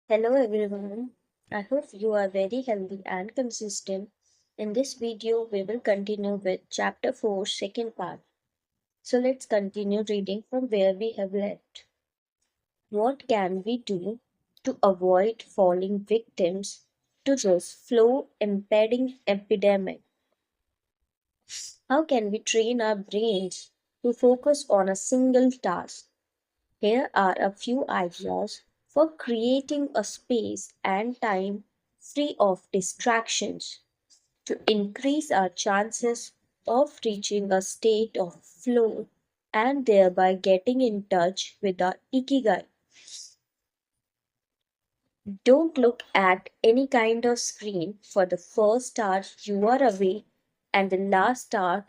Hello everyone. I hope you are very healthy and consistent. In this video, we will continue with chapter 4, second part. So let's continue reading from where we have left. What can we do to avoid falling victims to this flow impeding epidemic? How can we train our brains to focus on a single task? Here are a few ideas for creating a space and time free of distractions to increase our chances of reaching a state of flow and thereby getting in touch with our ikigai. Don't look at any kind of screen for the first hour you are awake and the last hour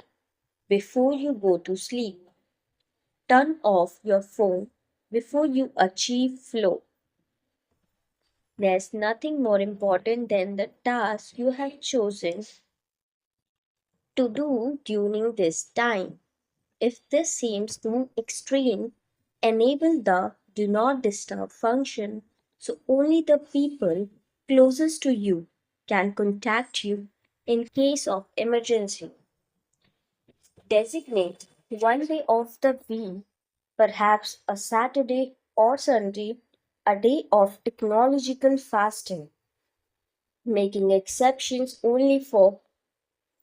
before you go to sleep. Turn off your phone before you achieve flow. There's nothing more important than the task you have chosen to do during this time. If this seems too extreme, enable the do not disturb function so only the people closest to you can contact you in case of emergency. Designate one day of the week, perhaps a Saturday or Sunday, a day of technological fasting, making exceptions only for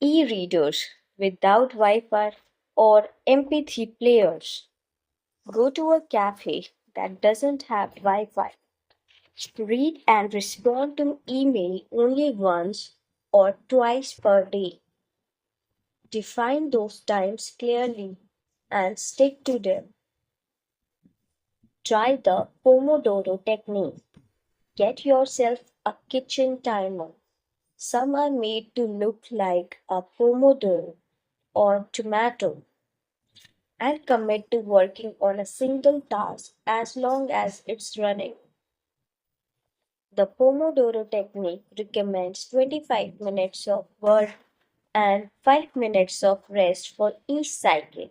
e-readers without Wi-Fi or MP3 players. Go to a cafe that doesn't have Wi-Fi. Read and respond to email only once or twice per day. Define those times clearly and stick to them. Try the Pomodoro technique. Get yourself a kitchen timer. Some are made to look like a pomodoro or tomato and commit to working on a single task as long as it's running. The Pomodoro technique recommends 25 minutes of work and 5 minutes of rest for each cycle.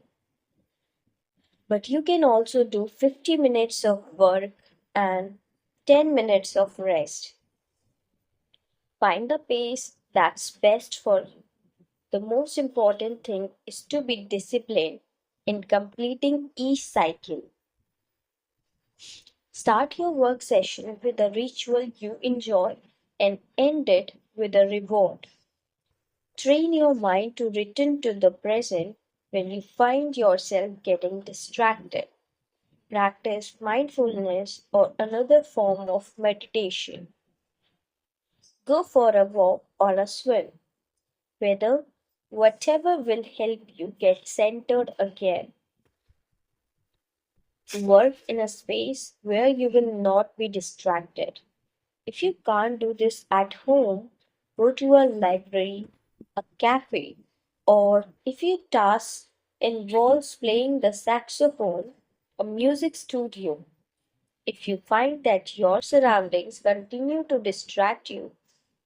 But you can also do 50 minutes of work and 10 minutes of rest. Find the pace that's best for you. The most important thing is to be disciplined in completing each cycle. Start your work session with a ritual you enjoy and end it with a reward. Train your mind to return to the present when you find yourself getting distracted. Practice mindfulness or another form of meditation. Go for a walk or a swim. Whatever will help you get centered again. Work in a space where you will not be distracted. If you can't do this at home, go to a library, a cafe, or if your task involves playing the saxophone, a music studio. If you find that your surroundings continue to distract you,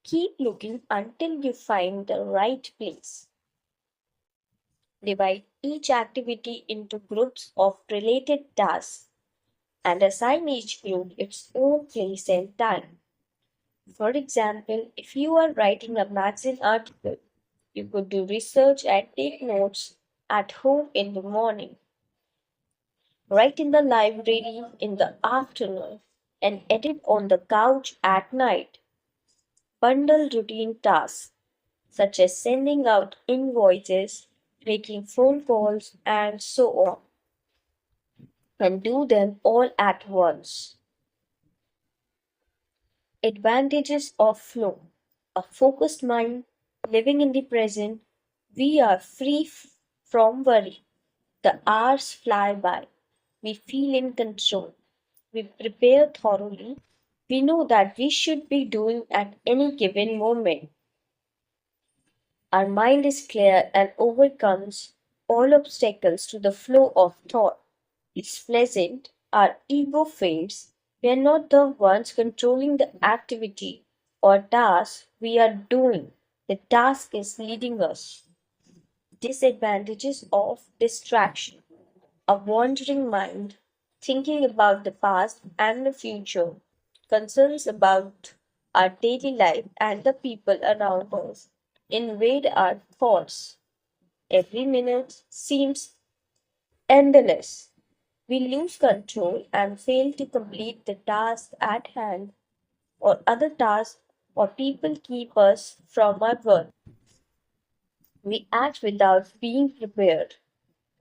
keep looking until you find the right place. Divide each activity into groups of related tasks and assign each group its own place and time. For example, if you are writing a magazine article, you could do research and take notes at home in the morning, write in the library in the afternoon, and edit on the couch at night. Bundle routine tasks such as sending out invoices, making phone calls, and so on, and do them all at once. Advantages of flow. A focused mind, living in the present, we are from worry. The hours fly by. We feel in control. We prepare thoroughly. We know that we should be doing at any given moment. Our mind is clear and overcomes all obstacles to the flow of thought. It's pleasant. Our ego fades. We are not the ones controlling the activity or task we are doing. The task is leading us. Disadvantages of distraction. A wandering mind, thinking about the past and the future. Concerns about our daily life and the people around us invade our thoughts. Every minute seems endless. We lose control and fail to complete the task at hand, or other tasks or people keep us from our work. We act without being prepared.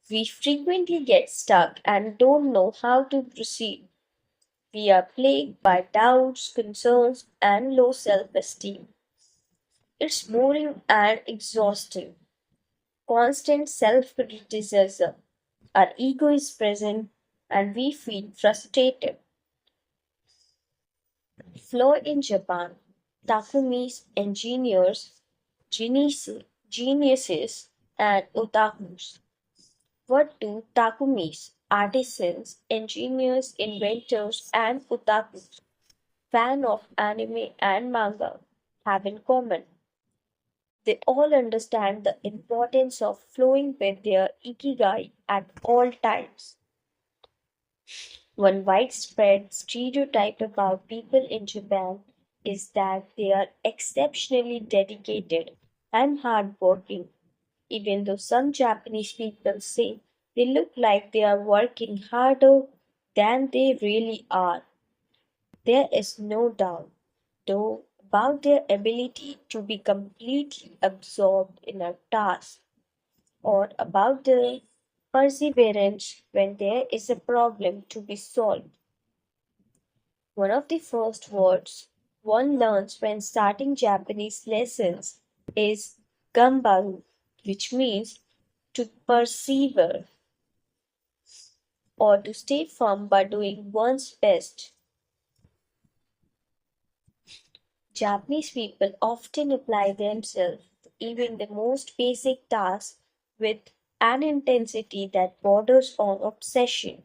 We frequently get stuck and don't know how to proceed. We are plagued by doubts, concerns, and low self esteem. It's boring and exhausting. Constant self criticism. Our ego is present and we feel frustrated. Flaw in Japan. Takumis, engineers, geniuses, and otakus. What do takumis, artisans, engineers, inventors, and otakus, fan of anime and manga, have in common? They all understand the importance of flowing with their ikigai at all times. One widespread stereotype about people in Japan is that they are exceptionally dedicated and hardworking, even though some Japanese people say they look like they are working harder than they really are. There is no doubt, though, about their ability to be completely absorbed in a task or about their perseverance when there is a problem to be solved. One of the first words one learns when starting Japanese lessons is gambaru, which means to persevere or to stay firm by doing one's best. Japanese people often apply themselves to even the most basic tasks with an intensity that borders on obsession.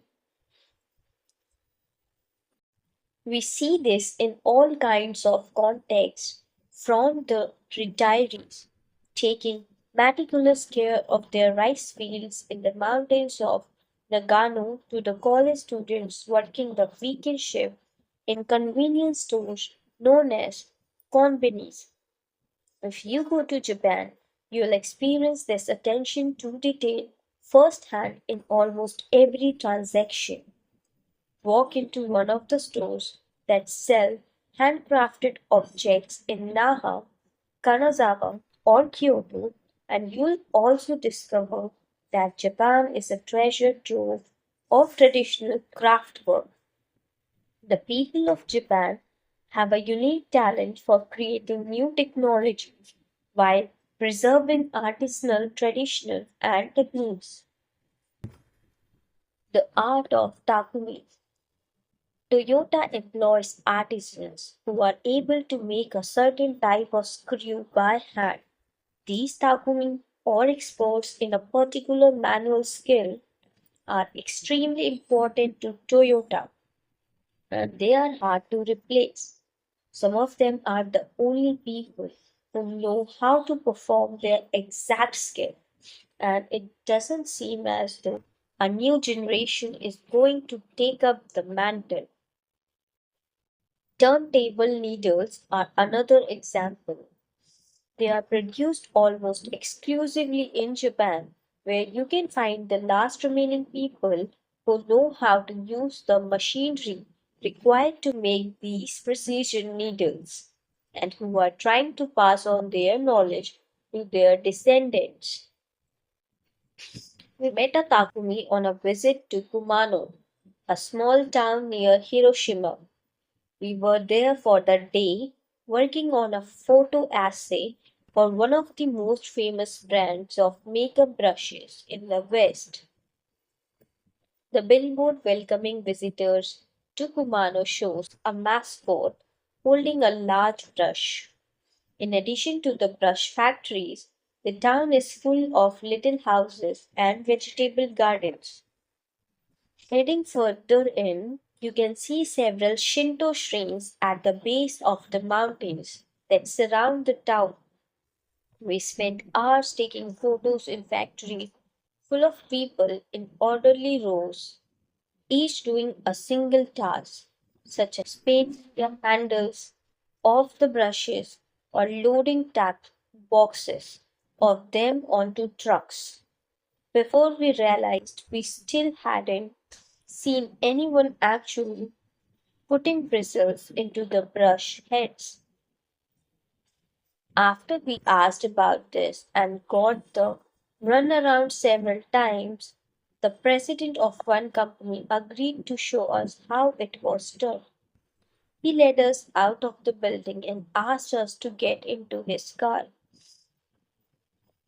We see this in all kinds of contexts, from the retirees taking meticulous care of their rice fields in the mountains of Nagano to the college students working the weekend shift in convenience stores known as konbinis. If you go to Japan, you'll experience this attention to detail firsthand in almost every transaction. Walk into one of the stores that sell handcrafted objects in Naha, Kanazawa, or Kyoto, and you'll also discover that Japan is a treasure trove of traditional craftwork. The people of Japan have a unique talent for creating new technologies while preserving artisanal traditional and techniques. The art of takumi. Toyota employs artisans who are able to make a certain type of screw by hand. These takumi, or experts in a particular manual skill, are extremely important to Toyota and they are hard to replace. Some of them are the only people who know how to perform their exact skill, and it doesn't seem as though a new generation is going to take up the mantle. Turntable needles are another example. They are produced almost exclusively in Japan, where you can find the last remaining people who know how to use the machinery required to make these precision needles and who are trying to pass on their knowledge to their descendants. We met a Takumi on a visit to Kumano, a small town near Hiroshima. We were there for the day, working on a photo essay for one of the most famous brands of makeup brushes in the West. The billboard welcoming visitors to Kumano shows a mascot holding a large brush. In addition to the brush factories, the town is full of little houses and vegetable gardens. Heading further in, you can see several Shinto shrines at the base of the mountains that surround the town. We spent hours taking photos in factories full of people in orderly rows, each doing a single task. such as painting the handles off the brushes or loading tack boxes of them onto trucks. Before we realized, we still hadn't seen anyone actually putting bristles into the brush heads. After we asked about this and got the runaround several times, the president of one company agreed to show us how it was done. He led us out of the building and asked us to get into his car.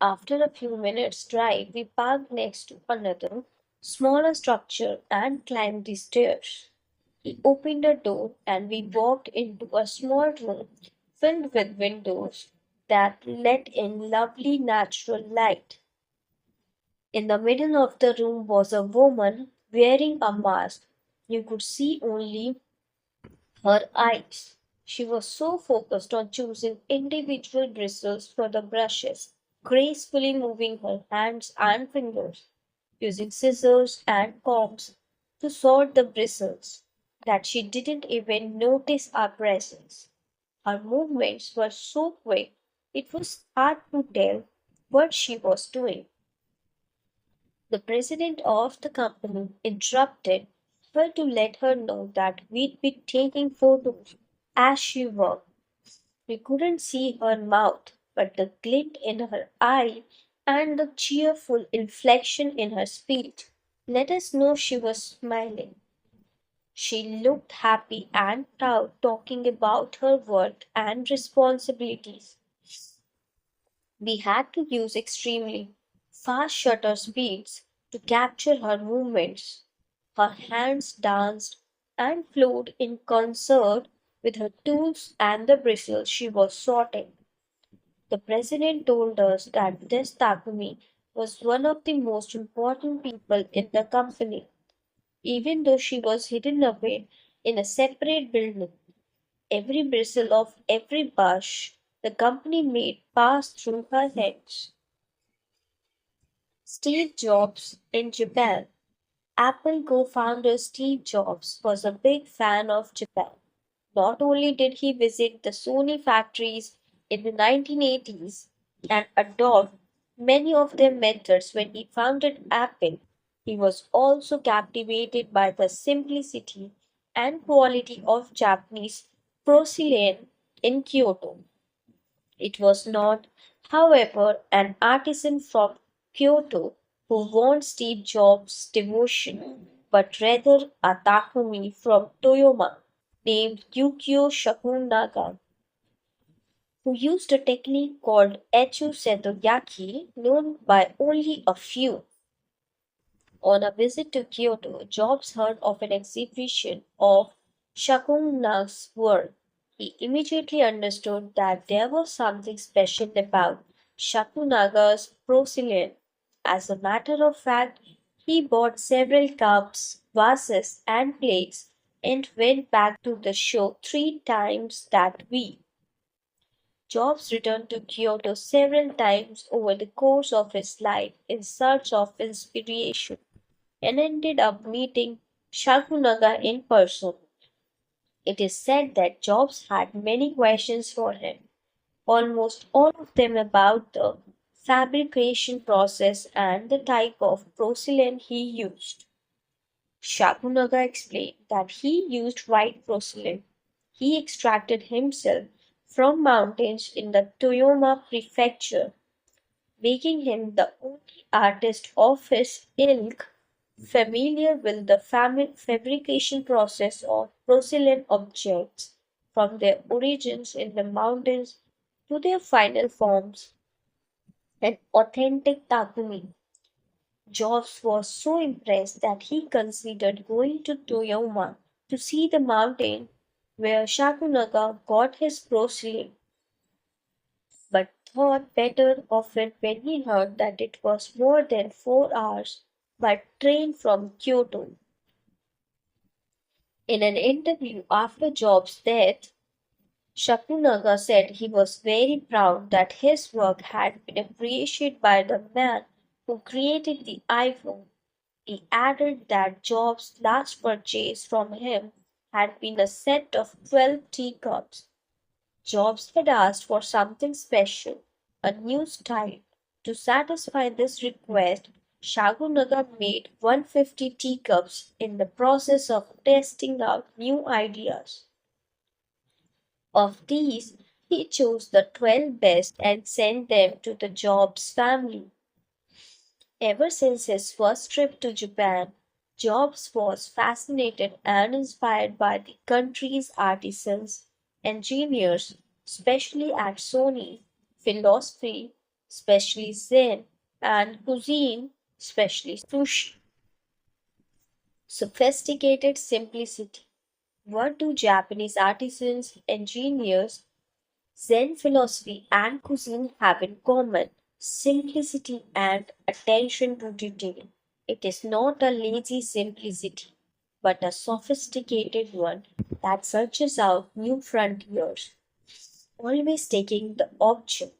After a few minutes' drive, we parked next to another, smaller structure and climbed the stairs. He opened a door and we walked into a small room filled with windows that let in lovely natural light. In the middle of the room was a woman wearing a mask. You could see only her eyes. She was so focused on choosing individual bristles for the brushes, gracefully moving her hands and fingers, using scissors and combs to sort the bristles, that she didn't even notice our presence. Her movements were so quick, it was hard to tell what she was doing. The president of the company interrupted her to let her know that we'd be taking photos as she worked. We couldn't see her mouth, but the glint in her eye and the cheerful inflection in her speech let us know she was smiling. She looked happy and proud, talking about her work and responsibilities. We had to use extremely fast shutter speeds to capture her movements. Her hands danced and flowed in concert with her tools and the bristles she was sorting. The president told us that this Takumi was one of the most important people in the company, even though she was hidden away in a separate building. Every bristle of every brush the company made passed through her hands. Steve Jobs in Japan. Apple co founder Steve Jobs was a big fan of Japan. Not only did he visit the Sony factories in the 1980s and adopt many of their methods when he founded Apple, he was also captivated by the simplicity and quality of Japanese porcelain in Kyoto. It was not, however, an artisan from Kyoto who won Steve Jobs' devotion, but rather a Takumi from Toyama named Yukio Shakunaga, who used a technique called Echu Setoyaki, known by only a few. On a visit to Kyoto, Jobs heard of an exhibition of Shakunaga's work. He immediately understood that there was something special about Shakunaga's porcelain. As a matter of fact, he bought several cups, vases, and plates and went back to the show 3 times that week. Jobs returned to Kyoto several times over the course of his life in search of inspiration and ended up meeting Shakunaga in person. It is said that Jobs had many questions for him, almost all of them about the fabrication process and the type of porcelain he used. Shakunaga explained that he used white porcelain he extracted himself from mountains in the Toyama prefecture, making him the only artist of his ilk familiar with the fabrication process of porcelain objects from their origins in the mountains to their final forms. An authentic Takumi. Jobs was so impressed that he considered going to Toyama to see the mountain where Shakunaga got his porcelain, but thought better of it when he heard that it was more than 4 hours by train from Kyoto. In an interview after Jobs' death, Shakunaga said he was very proud that his work had been appreciated by the man who created the iPhone. He added that Jobs' last purchase from him had been a set of 12 teacups. Jobs had asked for something special, a new style. To satisfy this request, Shagunaga made 150 teacups in the process of testing out new ideas. Of these, he chose the 12 best and sent them to the Jobs family. Ever since his first trip to Japan, Jobs was fascinated and inspired by the country's artisans, engineers, especially at Sony, philosophy, especially Zen, and cuisine, especially sushi. Sophisticated simplicity. What do Japanese artisans, engineers, Zen philosophy and cuisine have in common simplicity and attention to detail. It is not a lazy simplicity, but a sophisticated one that searches out new frontiers, always taking the object,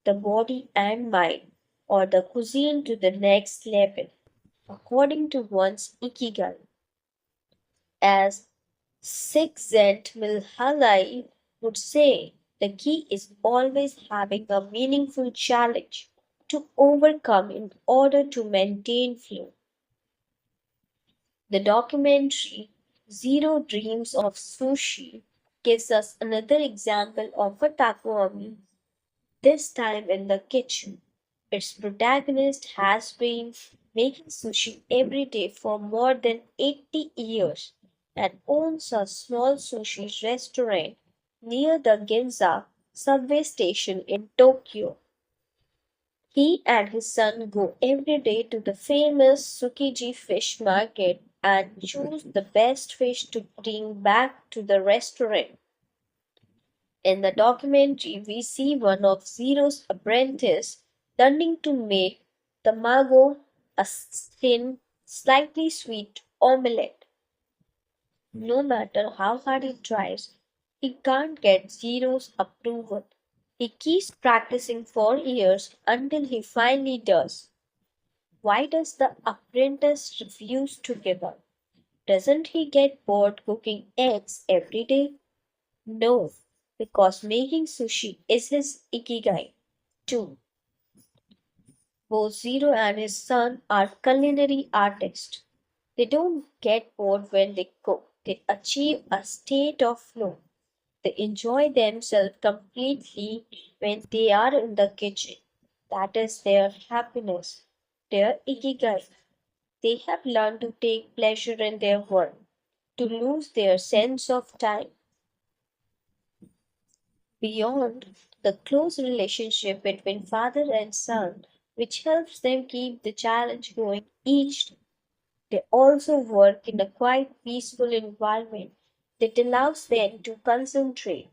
the body and mind, or the cuisine to the next level, according to one's ikigai. As Csikszentmihalyi would say, the key is always having a meaningful challenge to overcome in order to maintain flow. The documentary Zero Dreams of Sushi gives us another example of a takoyaki, this time in the kitchen. Its protagonist has been making sushi every day for more than 80 years and owns a small sushi restaurant near the Ginza subway station in Tokyo. He and his son go every day to the famous Tsukiji fish market and choose the best fish to bring back to the restaurant. In the documentary, we see one of Zero's apprentices learning to make tamago, a thin, slightly sweet omelette. No matter how hard he tries, he can't get Zero's approval. He keeps practicing for years until he finally does. Why does the apprentice refuse to give up? Doesn't he get bored cooking eggs every day? No, because making sushi is his ikigai. 2. Both Zero and his son are culinary artists. They don't get bored when they cook. They achieve a state of flow. They enjoy themselves completely when they are in the kitchen. That is their happiness, their ikigai. They have learned to take pleasure in their work, to lose their sense of time. Beyond the close relationship between father and son, which helps them keep the challenge going each day, they also work in a quite peaceful environment that allows them to concentrate.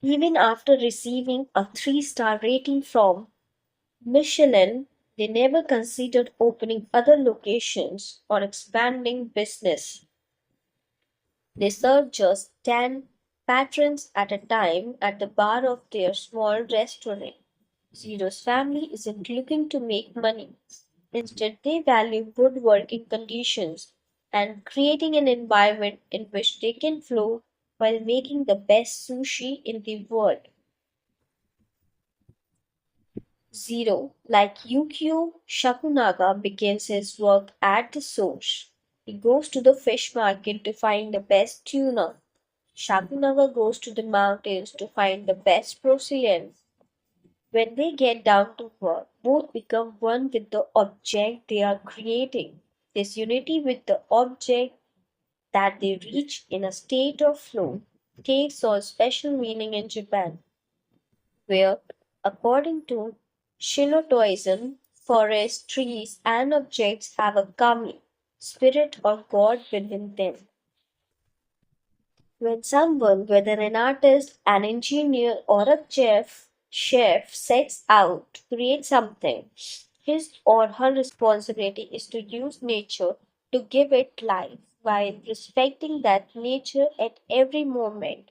Even after receiving a 3-star rating from Michelin, they never considered opening other locations or expanding business. They serve just 10 patrons at a time at the bar of their small restaurant. Zero's family isn't looking to make money. Instead, they value good working conditions and creating an environment in which they can flow while making the best sushi in the world. Zero, like Yukio Shakunaga, begins his work at the source. He goes to the fish market to find the best tuna. Shakunaga goes to the mountains to find the best porcelain. When they get down to work, both become one with the object they are creating. This unity with the object that they reach in a state of flow takes on special meaning in Japan, where, according to Shintoism, forests, trees, and objects have a kami, spirit or god within them. When someone, whether an artist, an engineer, or a chef sets out to create something, his or her responsibility is to use nature to give it life while respecting that nature at every moment.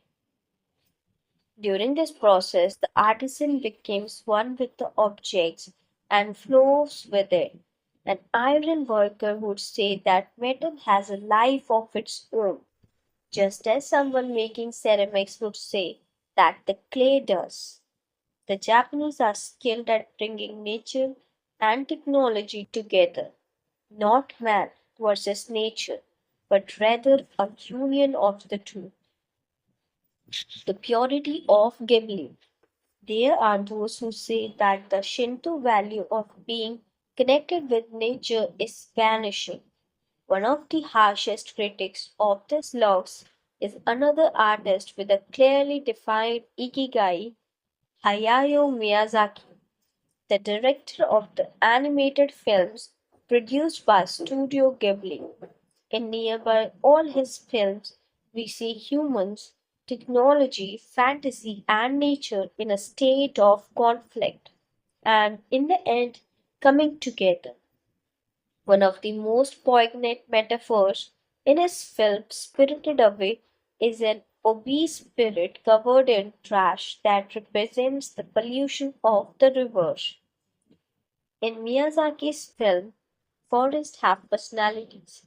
During this process, the artisan becomes one with the objects and flows with it. An iron worker would say that metal has a life of its own. just as someone making ceramics would say that the clay does. The Japanese are skilled at bringing nature and technology together, not man versus nature, but rather a union of the two. The purity of Ghibli. There are those who say that the Shinto value of being connected with nature is vanishing. One of the harshest critics of this loss is another artist with a clearly defined ikigai, Hayao Miyazaki, the director of the animated films produced by Studio Ghibli. In nearby all his films, we see humans, technology, fantasy, and nature in a state of conflict, and in the end, coming together. One of the most poignant metaphors in his film Spirited Away is an obese spirit covered in trash that represents the pollution of the rivers. In Miyazaki's film, forests have personalities,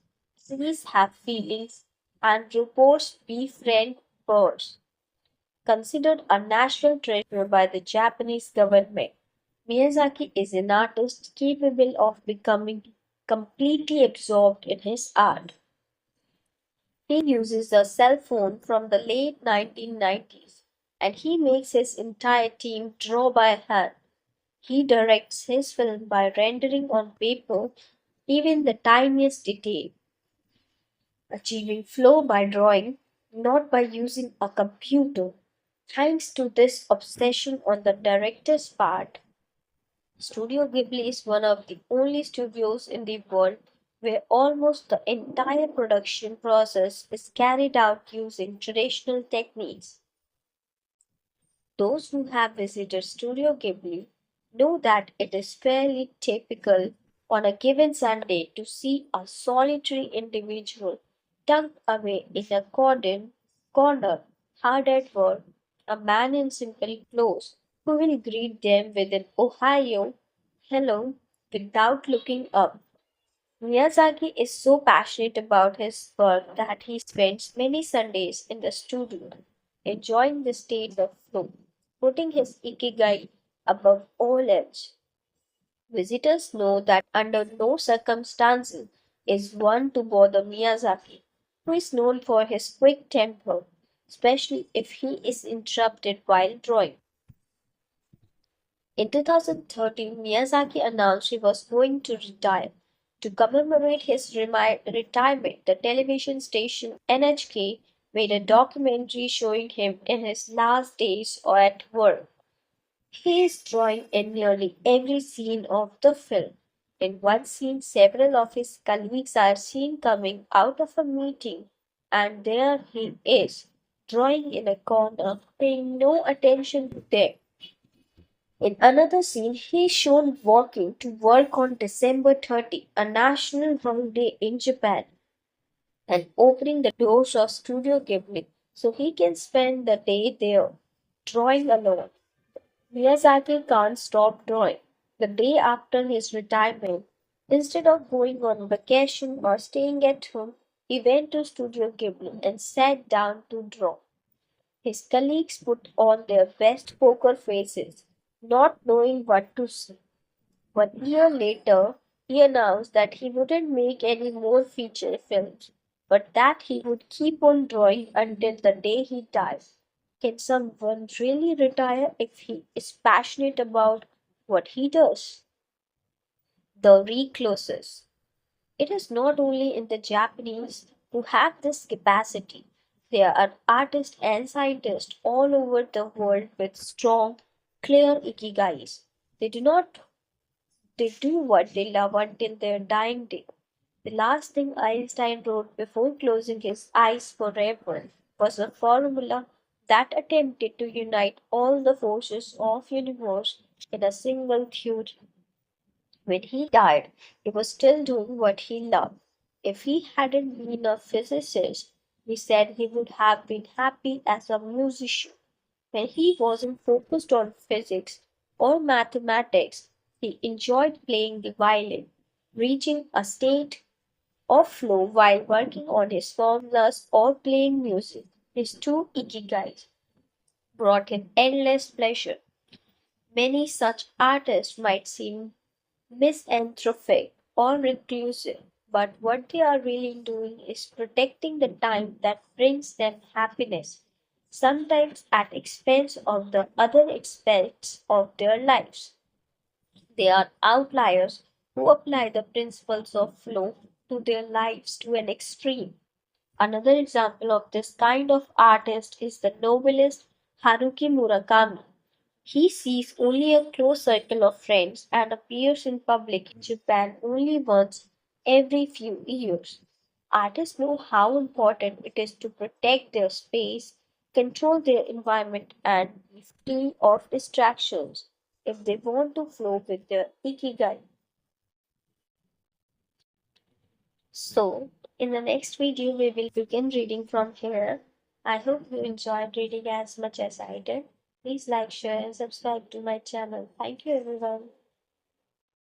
trees have feelings, and robots befriend birds. Considered a national treasure by the Japanese government, Miyazaki is an artist capable of becoming completely absorbed in his art. He uses a cell phone from the late 1990s and he makes his entire team draw by hand. He directs his film by rendering on paper even the tiniest detail, achieving flow by drawing, not by using a computer. Thanks to this obsession on the director's part, Studio Ghibli is one of the only studios in the world where almost the entire production process is carried out using traditional techniques. Those who have visited Studio Ghibli know that it is fairly typical on a given Sunday to see a solitary individual tucked away in a corner, hard at work, a man in simple clothes who will greet them with an Ohio hello without looking up. Miyazaki is so passionate about his work that he spends many Sundays in the studio, enjoying the state of flow, putting his ikigai above all else. Visitors know that under no circumstances is one to bother Miyazaki, who is known for his quick temper, especially if he is interrupted while drawing. In 2013, Miyazaki announced he was going to retire. To commemorate his retirement, the television station NHK made a documentary showing him in his last days or at work. He is drawing in nearly every scene of the film. In one scene, several of his colleagues are seen coming out of a meeting, and there he is, drawing in a corner, paying no attention to them. In another scene, he is shown walking to work on December 30, a national holiday in Japan, and opening the doors of Studio Ghibli so he can spend the day there, drawing alone. Miyazaki can't stop drawing. The day after his retirement, instead of going on vacation or staying at home, he went to Studio Ghibli and sat down to draw. His colleagues put on their best poker faces, not knowing what to say. 1 year later, he announced that he wouldn't make any more feature films, but that he would keep on drawing until the day he dies. Can someone really retire if he is passionate about what he does? The recluses. It is not only in the Japanese who have this capacity. There are artists and scientists all over the world with strong, clear ikigais. They do not they do what they love until their dying day. The last thing Einstein wrote before closing his eyes forever was a formula that attempted to unite all the forces of universe in a single theory. When he died, he was still doing what he loved. If he hadn't been a physicist, he said he would have been happy as a musician. When he wasn't focused on physics or mathematics, he enjoyed playing the violin, reaching a state or flow while working on his formulas or playing music. His two ikigais brought him endless pleasure. Many such artists might seem misanthropic or reclusive, but what they are really doing is protecting the time that brings them happiness, sometimes at expense of the other aspects of their lives. They are outliers who apply the principles of flow to their lives to an extreme. Another example of this kind of artist is the novelist Haruki Murakami. He sees only a close circle of friends and appears in public in Japan only once every few years. Artists know how important it is to protect their space, control their environment, and be free of distractions if they want to flow with their ikigai. So, in the next video, we will begin reading from here. I hope you enjoyed reading as much as I did. Please like, share, and subscribe to my channel. Thank you, everyone.